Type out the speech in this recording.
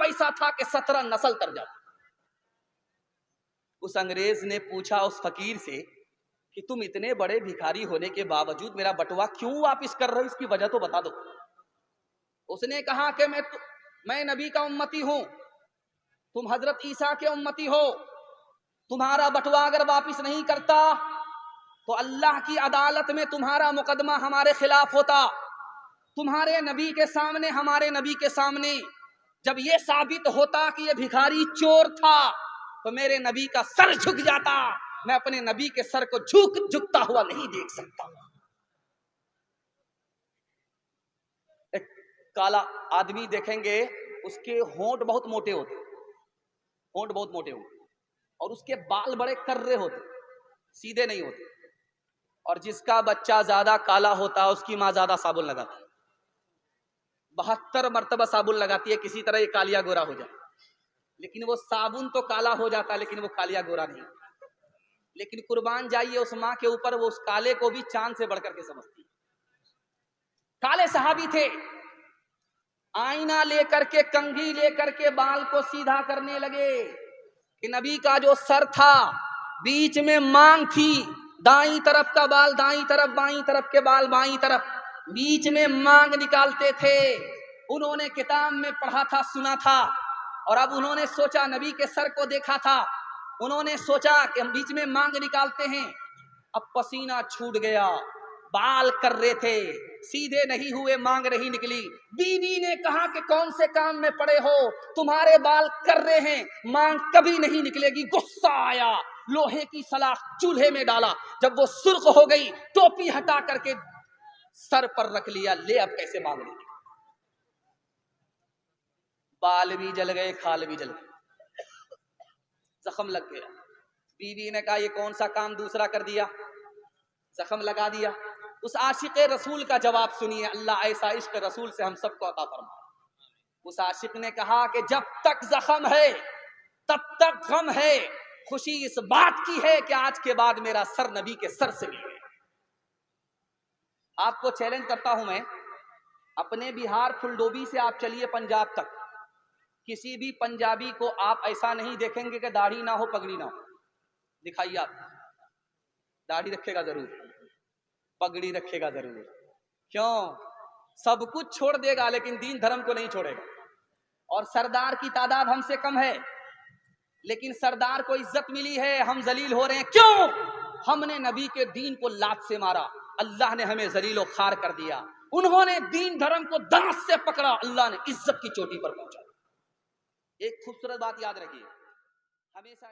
पैसा था कि 17 नस्ल तर जाती। उस अंग्रेज ने पूछा उस फकीर से कि तुम इतने बड़े भिखारी होने के बावजूद मेरा बटुआ क्यों वापिस कर रहे हो, इसकी वजह तो बता दो। उसने कहा कि मैं नबी का उम्मती हूं, तुम हजरत ईसा के उम्मती हो, तुम्हारा बटुआ अगर वापिस नहीं करता तो अल्लाह की अदालत में तुम्हारा मुकदमा हमारे खिलाफ होता। तुम्हारे नबी के सामने, हमारे नबी के सामने जब यह साबित होता कि यह भिखारी चोर था तो मेरे नबी का सर झुक जाता। मैं अपने नबी के सर को झुकता हुआ नहीं देख सकता। एक काला आदमी देखेंगे, उसके होंठ बहुत मोटे होते, होंठ बहुत मोटे होते, और उसके बाल बड़े कर्रे होते, सीधे नहीं होते। और जिसका बच्चा ज्यादा काला होता उसकी माँ ज्यादा साबुन लगाती, 72 मरतबा साबुन लगाती है, किसी तरह ये कालिया गोरा हो जाए। लेकिन वो साबुन तो काला हो जाता, लेकिन वो कालिया गोरा नहीं। लेकिन कुर्बान जाइए उस माँ के ऊपर, वो उस काले को भी चांद से बढ़कर के समझती। काले सहाबी थे, आईना लेकर के, कंघी लेकर के बाल को सीधा करने लगे कि नबी का जो सर था बीच में मांग थी, दाईं तरफ का बाल दाईं तरफ, बाईं तरफ के बाल बाईं तरफ, बीच में मांग निकालते थे। उन्होंने किताब में पढ़ा था, सुना था, और अब उन्होंने सोचा, नबी के सर को देखा था, उन्होंने सोचा कि हम बीच में मांग निकालते हैं। अब पसीना छूट गया, बाल कर रहे थे, सीधे नहीं हुए, मांग नहीं निकली। बीवी ने कहा कि कौन से काम में पड़े हो, तुम्हारे बाल कर रहे हैं, मांग कभी नहीं निकलेगी। गुस्सा आया, लोहे की सलाख चूल्हे में डाला, जब वो सुर्ख हो गई टोपी हटा करके सर पर रख लिया, ले अब कैसे मांग लेंगे। बाल भी जल गए, खाल भी जल गए, जख्म लग गया। बीवी ने कहा ये कौन सा काम दूसरा कर दिया, जख्म लगा दिया। उस आशिक रसूल का जवाब सुनिए, अल्लाह ऐसा इश्क रसूल से हम सबको अता फरमाए। उस आशिक ने कहा कि जब तक जख्म है तब तक गम है, खुशी इस बात की है कि आज के बाद मेरा सर नबी के सर से मिले। आपको चैलेंज करता हूं मैं, अपने बिहार फुलडोबी से आप चलिए पंजाब तक, किसी भी पंजाबी को आप ऐसा नहीं देखेंगे कि दाढ़ी ना हो, पगड़ी ना हो। दिखाइए आप, दाढ़ी रखेगा जरूर, पगड़ी रखेगा जरूर। क्यों? सब कुछ छोड़ देगा लेकिन दीन धर्म को नहीं छोड़ेगा। और सरदार की तादाद हमसे कम है, लेकिन सरदार को इज्जत मिली है, हम जलील हो रहे हैं। क्यों? हमने नबी के दीन को लात से मारा, अल्लाह ने हमें जलीलो खार कर दिया। उन्होंने दीन धर्म को दांत से पकड़ा, अल्लाह ने इज्जत की चोटी पर पहुंचा। एक खूबसूरत बात याद रखिए हमेशा।